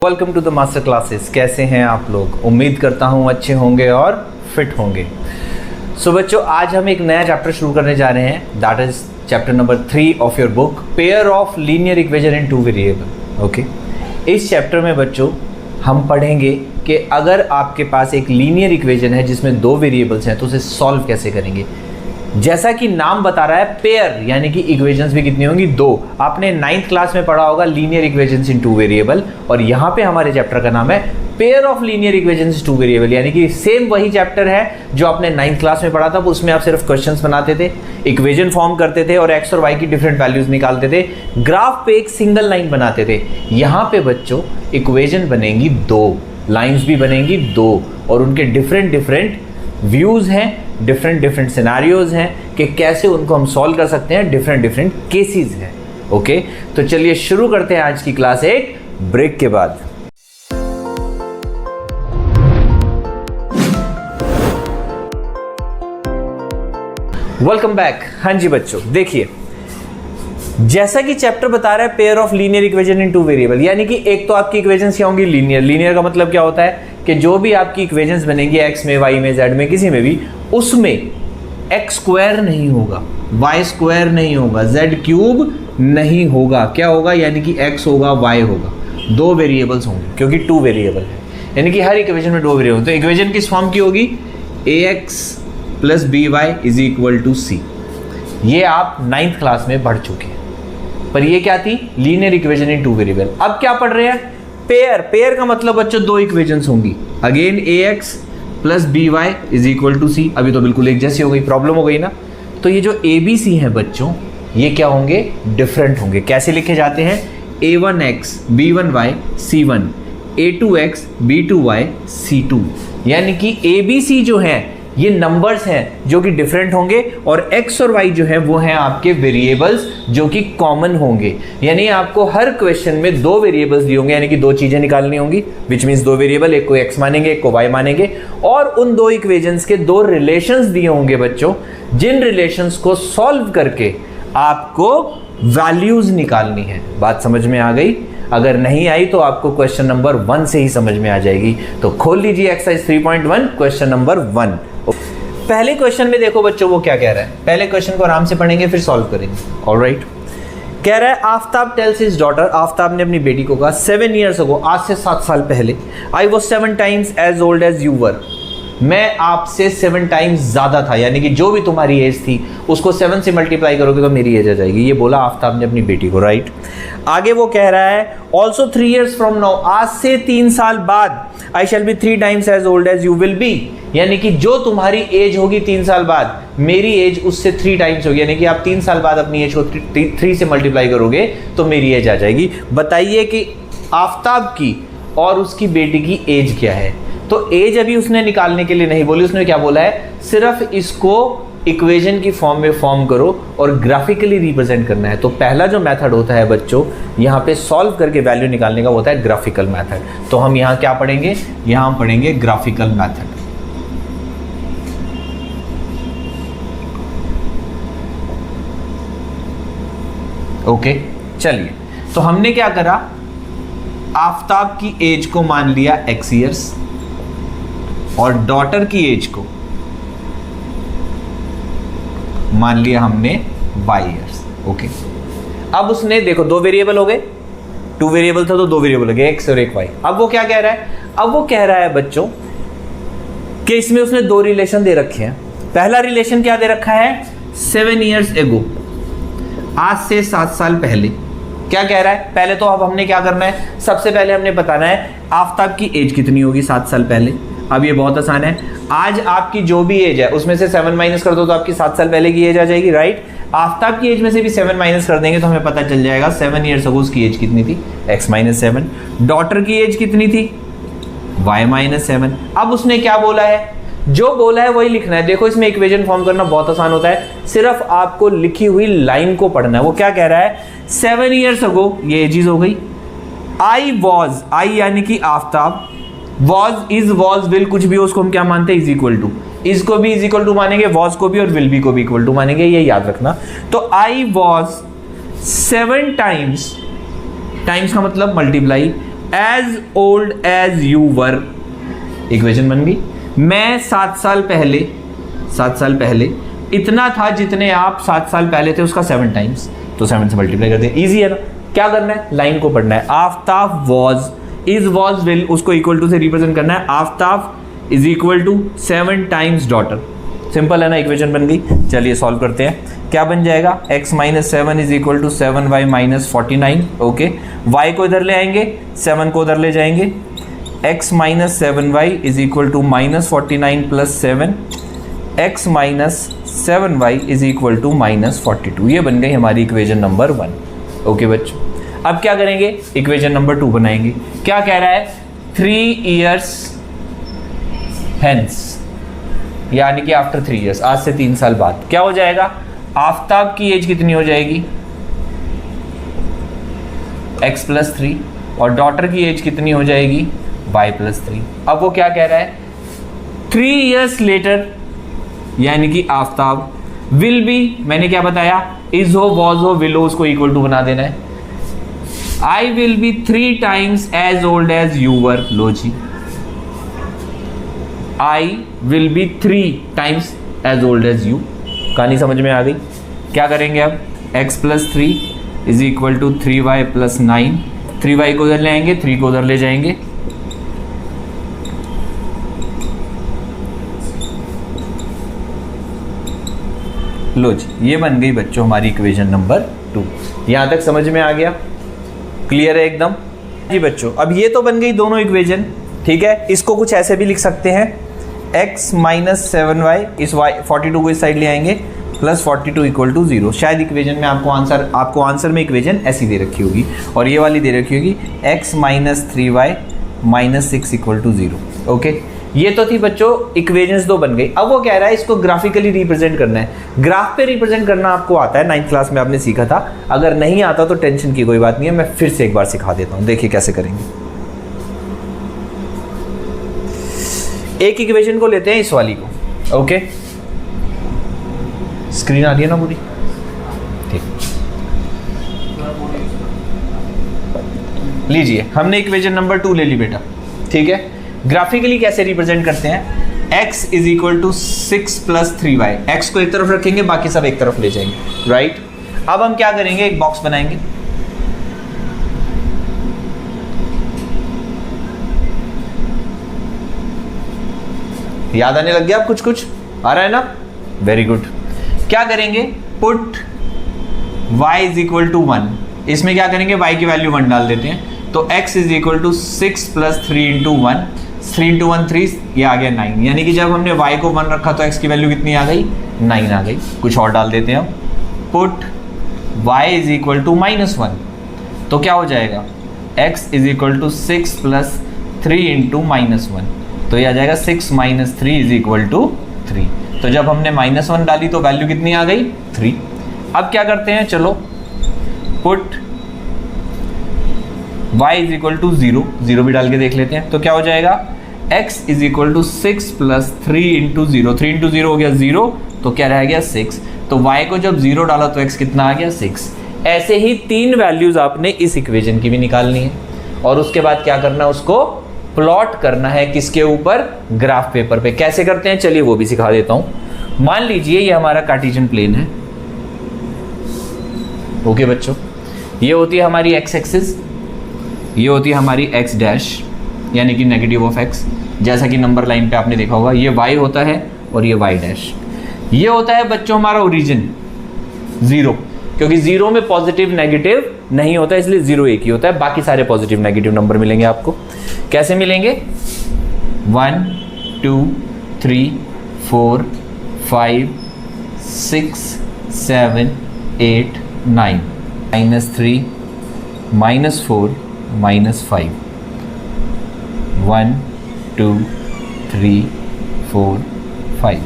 Welcome to the master classes. कैसे हैं आप लोग? उम्मीद करता हूं अच्छे होंगे और फिट होंगे। सो बच्चों, आज हम एक नया चैप्टर शुरू करने जा रहे हैं, that is chapter number 3 of your book, pair of linear equation in 2 variable. Okay, इस चैप्टर में बच्चों हम पढ़ेंगे कि अगर आपके पास एक लीनियर इक्वेशन है जिसमें 2 वेरिएबल्स हैं तो उसे सॉल्व कैसे करेंगे। जैसा कि नाम बता रहा है, पेयर यानी कि इक्वेशंस भी कितनी होंगी? 2। आपने 9th क्लास में पढ़ा होगा लीनियर इक्वेशंस इन 2 वेरिएबल, और यहाँ पे हमारे चैप्टर का नाम है pair of linear equations 2 variable, यानी कि सेम वही चैप्टर है जो आपने 9th क्लास में पढ़ा था। उसमें आप सिर्फ क्वेश्चंस बनाते थे, इक्वेशन फॉर्म करते थे और एक्स और वाई की डिफरेंट वैल्यूज निकालते थे, ग्राफ पे एक सिंगल लाइन बनाते थे। यहाँ पे बच्चों इक्वेशन बनेंगी 2, लाइन्स भी बनेंगी 2, और उनके डिफरेंट व्यूज हैं, डिफरेंट सिनेरियोज हैं कि कैसे उनको हम सॉल्व कर सकते हैं, डिफरेंट केसेस हैं। ओके, तो चलिए शुरू करते हैं आज की क्लास एक ब्रेक के बाद। Welcome back. हाँ जी बच्चों, देखिए जैसा कि चैप्टर बता रहा है pair of linear equation in 2 variable, यानी कि एक तो आपकी इक्वेशंस क्या होंगी? लीनियर का मतलब क्या होता है कि जो भी आपकी इक्वेशंस बनेंगी एक्स में, वाई में, जेड में, किसी में भी, उसमें एक्स स्क्वायर नहीं होगा, वाई स्क्वायर नहीं होगा, जेड क्यूब नहीं होगा। क्या होगा? यानी कि एक्स होगा, वाई होगा, 2 वेरिएबल्स होंगे क्योंकि 2 वेरिएबल है, यानी कि हर इक्वेशन में 2 वेरिएबल। तो इक्वेशन किस फॉर्म की होगी? ax plus b y is equal to c. ये आप 9th क्लास में पढ़ चुके हैं, पर ये क्या थी? Linear equation in 2 variable. अब क्या पढ़ रहे हैं? पेयर का मतलब बच्चों 2 इक्वेशंस होंगी। Again ax plus b y is equal to c. अभी तो बिल्कुल एक जैसी हो गई, प्रॉब्लम हो गई ना। तो ये जो ए बी सी है बच्चों, ये क्या होंगे? डिफरेंट होंगे। कैसे लिखे जाते हैं? a1x b1y c1, a2x b2y c2, यानी कि ए बी सी जो है ये नंबर्स हैं जो कि डिफरेंट होंगे, और x और y जो है वो हैं आपके वेरिएबल्स जो कि कॉमन होंगे। यानी आपको हर क्वेश्चन में 2 वेरिएबल्स दिए होंगे, यानी कि 2 चीजें निकालनी होंगी, विच मींस 2 वेरिएबल, एक को x मानेंगे, एक को y मानेंगे, और उन 2 इक्वेशंस के 2 रिलेशंस दिए होंगे बच्चों, जिन रिलेशंस को सॉल्व करके आपको वैल्यूज निकालनी है। बात समझ में आ गई? अगर नहीं आई तो आपको क्वेश्चन नंबर 1 से ही समझ में आ जाएगी। तो खोल लीजिए एक्सरसाइज 3.1 क्वेश्चन नंबर 1। पहले क्वेश्चन में देखो बच्चों वो क्या कह रहा है। पहले क्वेश्चन को आराम से पढ़ेंगे फिर सॉल्व करेंगे। ऑलराइट, कह रहा है Aftab tales his daughter, Aftab ने अपनी बेटी को कहा 7 years ago, आज से 7 साल पहले, I was 7 times as old as you were, मैं आपसे 7 times ज्यादा था, यानी कि जो भी तुम्हारी एज थी उसको 7 से मल्टीप्लाई करोगे तो मेरी एज आ जाएगी। ये बोला आफ्ताब ने अपनी बेटी को। राइट, आगे वो कह रहा है ऑल्सो 3 years फ्रॉम नाउ, आज से 3 साल बाद, I shall be 3 times as old as you will be, यानी कि जो तुम्हारी एज होगी 3 साल बाद, मेरी एज उससे 3 times होगी, यानी कि आप 3 साल बाद अपनी एज को 3 से मल्टीप्लाई करोगे तो मेरी एज आ जाएगी। बताइए कि आफ्ताब की और उसकी बेटी की एज क्या है? तो एज अभी उसने निकालने के लिए नहीं बोली, उसने क्या बोला है? सिर्फ इसको इक्वेशन की फॉर्म में फॉर्म करो और ग्राफिकली रिप्रेजेंट करना है। तो पहला जो मेथड होता है बच्चों यहाँ पे सॉल्व करके वैल्यू निकालने का होता है ग्राफिकल मेथड। तो हम यहाँ क्या पढ़ेंगे? यहाँ हम पढ़ेंगे ग्राफिकल मेथड। ओके, चलिए, तो हमने क्या करा? आफ्ताब की एज को मान लिया x years और डॉटर की एज को मान लिया हमने y years। ओके, अब उसने देखो 2 वेरिएबल हो गए, 2 वेरिएबल था तो 2 वेरिएबल हो गए, x और एक y। अब वो क्या कह रहा है? अब वो कह रहा है बच्चों कि इसमें उसने 2 रिलेशन दे रखे हैं। पहला रिलेशन क्या दे रखा है? 7 years ago, आज से 7 साल पहले। क्या कह रहा है? पहले तो अब हमने क्या करना है? सबसे पहले हमने बताना है आफ्ताब की एज कितनी होगी 7 साल पहले। अब ये बहुत आसान है, आज आपकी जो भी एज है उसमें से 7 माइनस कर दो तो आपकी 7 साल पहले की एज आ जाएगी। राइट, आफ्ताब की एज में से भी 7 माइनस कर देंगे तो हमें पता चल जाएगा 7 years ago उसकी एज कितनी थी, x - 7। डॉटर की एज कितनी थी? y - 7। अब उसने क्या बोला है? जो बोला है वही लिखना है। देखो इसमें इक्वेशन फॉर्म करना बहुत आसान होता है, सिर्फ आपको लिखी हुई लाइन को पढ़ना है। वो क्या कह रहा है? 7 years ago, ये एजेस हो गई, आई यानी कि Aftab, was is was will कुछ भी हो उसको हम क्या मानते हैं? इज इक्वल टू, इसको भी इज इक्वल टू मानेंगे, वॉज को भी और विल बी को भी इक्वल टू मानेंगे, ये याद रखना। तो आई वॉज 7 times, टाइम्स का मतलब multiply, as old as you were, equation बन गई। मैं 7 साल पहले इतना था जितने आप 7 साल पहले थे, उसका 7 टाइम्स, तो 7 से मल्टीप्लाई कर दिया। इजी है ना। क्या करना है, लाइन को पढ़ना है। Aftab was, is was will, उसको इक्वल टू से रिप्रेजेंट करना है। Aftab is equal to 7 times daughter. Simple है ना, इक्वेशन बन गई। चलिए सॉल्व करते हैं। क्या बन जाएगा, x minus 7 is equal to 7y minus 49। Okay, y को इधर ले आएंगे, 7 को उधर ले जाएंगे। x minus 7y is equal to minus 49 plus 7, x minus 7y is equal to minus 42। ये बन गई हमारी इक्वेशन नंबर 1। ओके बच्चों, अब क्या करेंगे, इक्वेशन नंबर 2 बनाएंगे। क्या कह रहा है, 3 years hence, यानी कि आफ्टर 3 years, आज से 3 साल बाद क्या हो जाएगा, आफ्ताब की एज कितनी हो जाएगी, x प्लस 3, और डॉटर की एज कितनी हो जाएगी, y प्लस 3। अब वो क्या कह रहा है, 3 years लेटर, यानी कि आफ्ताब विल बी, मैंने क्या बताया, इज हो, वॉज हो, विल हो, उसको इक्वल टू बना देना है। I will be 3 times as old as you were, लो जी, I will be 3 times as old as you. कहानी समझ में आ गई। क्या करेंगे अब, x plus 3 is equal to 3y plus 9, 3y को उधर ले आएंगे, 3 को उधर ले जाएंगे, लो जी, ये बन गई बच्चों हमारी इक्वेशन नंबर 2। यहां तक समझ में आ गया, क्लियर है एकदम जी बच्चों। अब ये तो बन गई दोनों इक्वेशन, ठीक है। इसको कुछ ऐसे भी लिख सकते हैं, x माइनस 7y, इस y 42 को इस साइड ले आएंगे, प्लस 42 इक्वल टू 0। शायद इक्वेशन में आपको आंसर में इक्वेशन ऐसी दे रखी होगी, और ये वाली दे रखी होगी x minus 3y minus 6 equal to 0। Okay, ये तो थी बच्चों इक्वेशंस 2 बन गई। अब वो कह रहा है इसको ग्राफिकली रिप्रेजेंट करना है। ग्राफ पे रिप्रेजेंट करना आपको आता है, 9th क्लास में आपने सीखा था। अगर नहीं आता तो टेंशन की कोई बात नहीं है, मैं फिर से एक बार सिखा देता हूं। देखिए कैसे करेंगे। एक इक्वेशन को लेते हैं, इस वाली को। ओके, स्क्रीन आ रही है ना पूरी, ठीक। लीजिए, हमने इक्वेशन नंबर 2 ले ली बेटा, ठीक है। ग्राफिकली कैसे रिप्रेजेंट करते हैं, x is equal to 6 plus 3y, x को एक तरफ रखेंगे, बाकी सब एक तरफ ले जाएंगे, राइट। अब हम क्या करेंगे, एक बॉक्स बनाएंगे, याद आने लग गया अब, कुछ आ रहा है ना, वेरी गुड। क्या करेंगे, put y is equal to 1, इसमें क्या करेंगे, y की वैल्यू 1 डाल देते हैं, तो x is equal to 6 plus 3 into 1, 3 into 1 3, ये आ गया 9, यानी कि जब हमने y को 1 रखा तो x की वैल्यू कितनी आ गई, 9 आ गई। कुछ और डाल देते हैं हम, put y is equal to -1, तो क्या हो जाएगा, x is equal to 6 plus 3 into -1, तो ये आ जाएगा 6 माइनस 3 इज इक्वल टू 3। तो जब हमने -1 डाली तो वैल्यू कितनी आ गई, 3। अब क्या करते हैं, चलो put y is equal to 0, 0 भी डाल के देख लेते हैं, तो क्या हो जाएगा, x is equal to 6 plus 3 into 0, 3 into 0 हो गया 0, तो क्या रह गया 6, तो y को जब 0 डाला तो x कितना आ गया, 6। ऐसे ही 3 वैल्यूज आपने इस इक्वेशन की भी निकालनी है, और उसके बाद क्या करना है, उसको प्लॉट करना है, किसके ऊपर, ग्राफ पेपर पे। कैसे करते हैं, चलिए वो भी सिखा देता हूं। मान लीजिए ये हमारा कार्टेशियन प्लेन है, ओके बच्चों, ये होती है हमारी x एक्सिस, ये होती है हमारी x डैश, यानी कि नेगेटिव ऑफ x, जैसा कि नंबर लाइन पे आपने देखा होगा, ये y होता है और ये y डैश। ये होता है बच्चों हमारा ओरिजिन 0, क्योंकि 0 में पॉजिटिव नेगेटिव नहीं होता, इसलिए 0 एक ही होता है, बाकी सारे पॉजिटिव नेगेटिव नंबर मिलेंगे आपको। कैसे मिलेंगे, 1 2 3 4 5 6 7 8 9, -3 -4 -5, 1 2 3 4 5,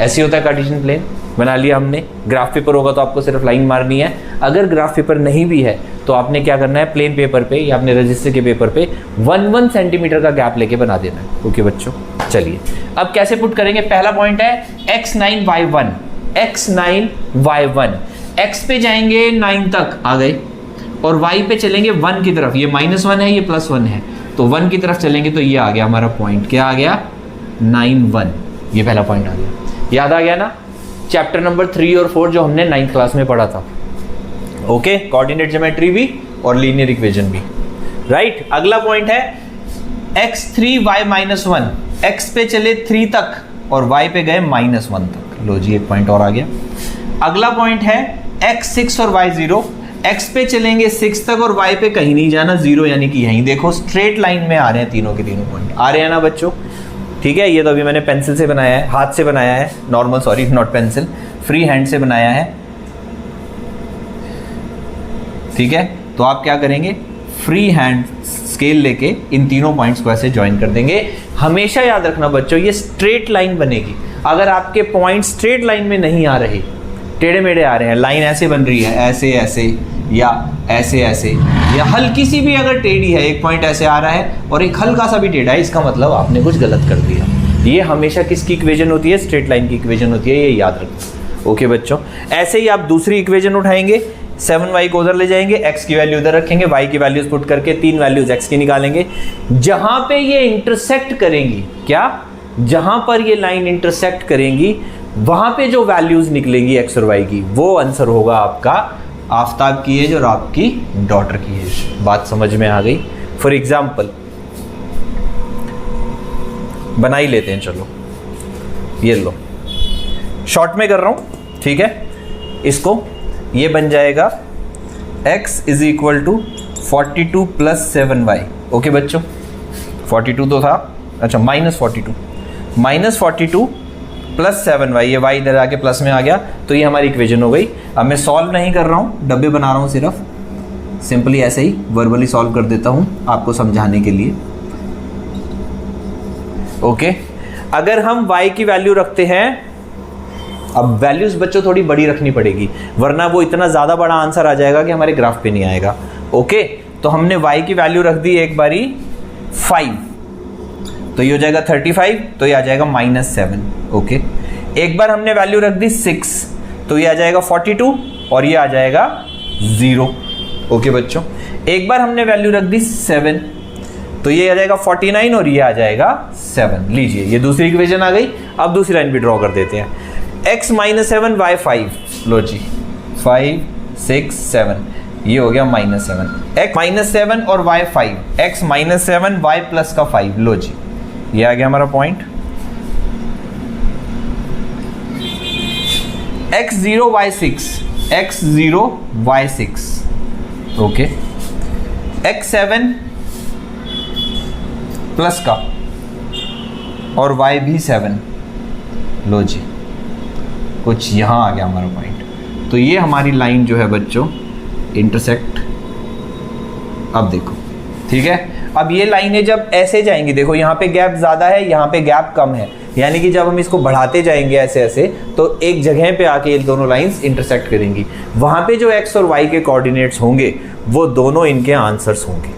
ऐसे होता है कार्टेशियन प्लेन। बना लिया हमने। ग्राफ पेपर होगा तो आपको सिर्फ लाइन मारनी है। अगर ग्राफ पेपर नहीं भी है तो आपने क्या करना है, प्लेन पेपर पे या अपने रजिस्टर के पेपर पे 1-1 सेंटीमीटर का गैप लेके बना देना है। ओके बच्चों, चलिए अब कैसे पुट करेंगे। पहला पॉइंट है x9 y1, x9 y1, x पे जाएंगे 9 तक आ गए, और y पे चलेंगे 1 की तरफ, ये -1 है, ये +1 है, तो 1 की तरफ चलेंगे तो ये आ गया हमारा पॉइंट, क्या आ गया 9 1, ये पहला पॉइंट आ गया। याद आ गया ना चैप्टर नंबर 3 और 4 जो हमने 9th क्लास में पढ़ा था। ओके, कोऑर्डिनेट ज्योमेट्री भी और लीनियर इक्वेशन भी, राइट। अगला पॉइंट है x3 y -1, x पे चले 3 तक और y पे गए -1 तक, लो जी एक पॉइंट और आ गया। अगला पॉइंट है x6 और y 0, x पे चलेंगे 6 तक और y पे कहीं नहीं जाना, 0 यानी कि यहीं देखो स्ट्रेट लाइन में आ रहे हैं, तीनों के तीनों पॉइंट आ रहे हैं ना बच्चों, ठीक है। ये तो अभी मैंने पेंसिल से बनाया है, हाथ से बनाया है, normal, sorry not pencil, free hand से बनाया है, ठीक है। तो आप क्या करेंगे, फ्री हैंड स्केल लेके इन तीनों पॉइंट्स को ऐसे ज्वाइन कर देंगे। हमेशा याद रखना बच्चों, ये स्ट्रेट लाइन बनेगी। अगर आपके पॉइंट स्ट्रेट लाइन में नहीं आ रहे, टेढ़े मेढ़े आ रहे हैं, लाइन ऐसे बन रही है, ऐसे ऐसे या ऐसे ऐसे, या हल्की सी भी अगर टेढ़ी है, एक पॉइंट ऐसे आ रहा है और एक हल्का सा भी टेढ़ा है, इसका मतलब आपने कुछ गलत कर दिया। ये हमेशा किसकी इक्वेशन होती है, स्ट्रेट लाइन की इक्वेशन होती है, ये याद रखना। ओके बच्चों, ऐसे ही आप दूसरी इक्वेशन उठाएंगे, 7y को उधर ले जाएंगे, x की वैल्यू उधर रखेंगे, y की वैल्यूज पुट करके 3 वैल्यूज x की निकालेंगे। जहां पे ये इंटरसेक्ट करेंगी, क्या, जहां पर ये लाइन इंटरसेक्ट करेंगी वहां पे जो वैल्यूज निकलेंगी x और y की, वो आंसर होगा आपका आफताब की एज और आपकी डॉटर की एज। बात समझ में आ गई। फॉर एग्जाम्पल बना ही लेते हैं, चलो ये लो, शॉर्ट में कर रहा हूं, ठीक है। इसको ये बन जाएगा x is equal to 42 + 7y। Okay बच्चों, 42 तो था, अच्छा -42 + 7y, ये y इधर आके प्लस में आ गया, तो ये हमारी इक्वेशन हो गई। अब मैं सॉल्व नहीं कर रहा हूँ, डब्बे बना रहा हूँ, सिर्फ सिंपली ऐसे ही वर्बली सॉल्व कर देता हूँ आपको समझाने के लिए। ओके, अगर हम y की वैल्यू रखते हैं, अब वैल्यूज बच्चों थोड़ी बड़ी रखनी पड़ेगी, वरना वो इतना ज़्यादा बड़ा आंसर आ जाएगा कि हमारे ग्राफ पे नहीं आएगा। ओके, तो हमने y की वैल्यू रख दी एक बारी 5, तो ये हो जाएगा 35, तो ये आ जाएगा -7। ओके, एक बार हमने वैल्यू रख दी 6, तो ये आ जाएगा 42 और ये आ जाएगा 0। ओके बच्चों, एक बार हमने वैल्यू रख दी 7, तो ये आ जाएगा 49 और ये आ जाएगा 7। लीजिए, ये दूसरी इक्वेशन आ गई। अब दूसरी लाइन भी ड्रॉ कर देते हैं, x -7 y 5, लो जी 5 6 7, ये हो गया -7, x -7 और y 5, x -7 y प्लस का 5, लो जी ये आ गया हमारा point. x0 y 6, x0 y 6, okay, x7 plus का और y भी 7, लो जी कुछ यहाँ आ गया हमारा पॉइंट। तो ये हमारी लाइन जो है बच्चों इंटरसेक्ट, अब देखो, ठीक है। अब ये लाइनें जब ऐसे जाएंगी, देखो यहाँ पे गैप ज़्यादा है, यहाँ पे गैप कम है, यानी कि जब हम इसको बढ़ाते जाएंगे ऐसे ऐसे, तो एक जगह पे आके ये दोनों लाइंस इंटरसेक्ट करेंगी। वहाँ पे जो x और y के कोऑर्डिनेट्स होंगे वो दोनों इनके आंसर्स होंगे।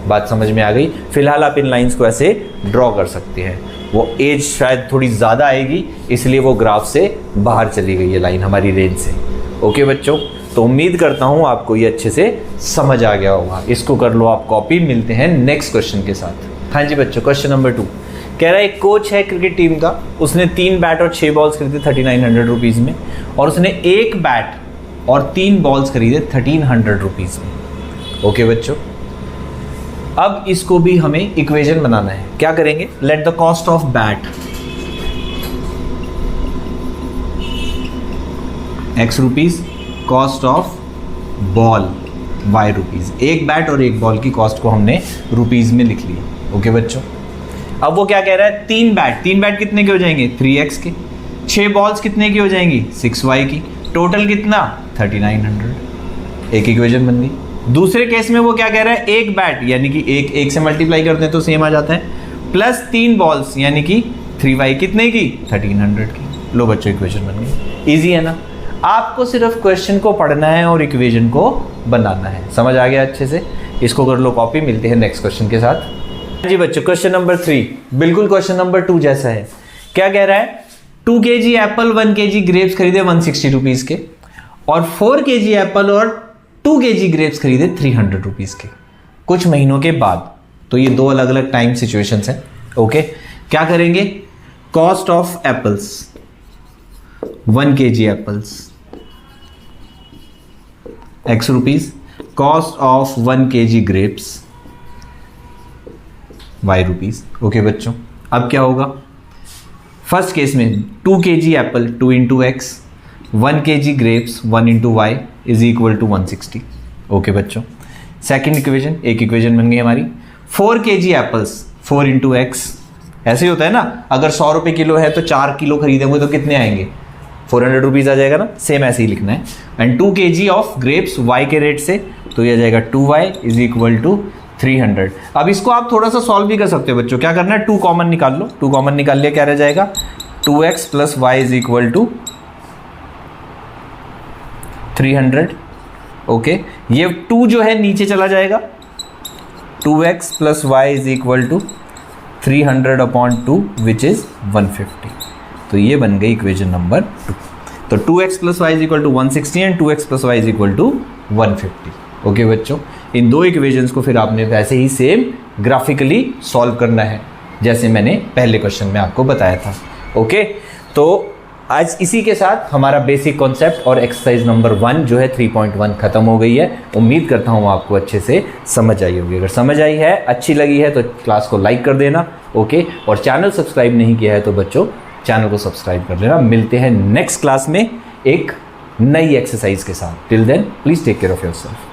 बात समझ में आ गई। फिलहाल आप इन लाइंस को ऐसे ड्रॉ कर सकते हैं। वो एज शायद थोड़ी ज़्यादा आएगी, इसलिए वो ग्राफ से बाहर चली गई है लाइन हमारी रेंज से। ओके बच्चों, तो उम्मीद करता हूँ आपको ये अच्छे से समझ आ गया होगा। इसको कर लो आप कॉपी। मिलते हैं नेक्स्ट क्वेश्चन के साथ। हाँ जी बच्चों, क्वेश्चन नंबर 2 कह रहा है एक कोच है क्रिकेट टीम का, उसने 3 बैट और 6 बॉल्स खरीदे 3900 रुपीज़ में, और उसने 1 बैट और 3 बॉल्स खरीदे 1300 रुपीज़ में। ओके बच्चों, अब इसको भी हमें इक्वेशन बनाना है। क्या करेंगे, let the cost of bat x rupees, cost of ball y rupees. 1 bat और 1 बॉल की कॉस्ट को हमने रुपीज़ में लिख लिया। ओके बच्चों, अब वो क्या कह रहा है, 3 बैट कितने के हो जाएंगे 3x के, 6 बॉल्स कितने की हो जाएंगी 6y की, टोटल कितना 3900। एक इक्वेशन बन गई। दूसरे केस में वो क्या कह रहा है, 1 बैट यानी कि एक से मल्टीप्लाई करते हैं तो सेम आ जाता है, प्लस 3 बॉल्स यानी कि 3y कितने की 1300 की। लो बच्चों, इक्वेशन बन गई। इजी है ना। आपको सिर्फ क्वेश्चन को पढ़ना है और इक्वेशन को बनाना है। समझ आ गया अच्छे से। इसको कर लो कॉपी। मिलते हैं नेक्स्ट क्वेश्चन के साथ। जी बच्चों, क्वेश्चन नंबर 3 बिल्कुल क्वेश्चन नंबर 2 जैसा है। क्या कह रहा है, 2 kg एप्पल 1 kg ग्रेप्स खरीदे 160 रुपीज़ के, और 4 kg एप्पल और 2 2 kg ग्रेप्स खरीदे 300 रुपीज के कुछ महीनों के बाद। तो ये दो अलग अलग टाइम सिचुएशंस हैं। ओके, क्या करेंगे? Cost of apples 1 kg apples x rupees, cost of 1 kg grapes y rupees. Okay बच्चों, अब क्या होगा? फर्स्ट केस में 2 kg apple 2 into x, 1 kg grapes 1 into y is equal to 160। Okay बच्चों, second equation, एक equation बन गई हमारी। 4 kg एप्पल्स 4 इंटू एक्स, ऐसे ही होता है ना, अगर 100 रुपये किलो है तो 4 किलो खरीदेंगे तो कितने आएंगे? 400 रुपीज़ आ जाएगा ना, सेम ऐसे ही लिखना है। And 2 kg of grapes y के रेट से, तो ये आ जाएगा 2y इज इक्वल टू 300। अब इसको आप थोड़ा सा सॉल्व भी कर सकते हो बच्चों। क्या करना है? 2 कॉमन निकाल लो, 2 कॉमन निकाल लिया, क्या रह जाएगा? 2x plus y is equal to 300। Okay, ये 2 जो है नीचे चला जाएगा, 2x plus y is equal to 300 upon 2 which is 150। तो ये बन गई इक्वेशन नंबर 2। तो 2x plus y is equal to 160 and 2x plus y is equal to 150। Okay बच्चों, इन दो इक्वेशंस को फिर आपने वैसे ही सेम ग्राफिकली सॉल्व करना है जैसे मैंने पहले क्वेश्चन में आपको बताया था। ओके, तो आज इसी के साथ हमारा बेसिक कॉन्सेप्ट और एक्सरसाइज नंबर 1 जो है 3.1 खत्म हो गई है। उम्मीद करता हूँ आपको अच्छे से समझ आई होगी। अगर समझ आई है, अच्छी लगी है तो क्लास को लाइक कर देना। ओके, और चैनल सब्सक्राइब नहीं किया है तो बच्चों चैनल को सब्सक्राइब कर लेना। मिलते हैं नेक्स्ट क्लास में एक नई एक्सरसाइज के साथ। Till then please take care of yourself.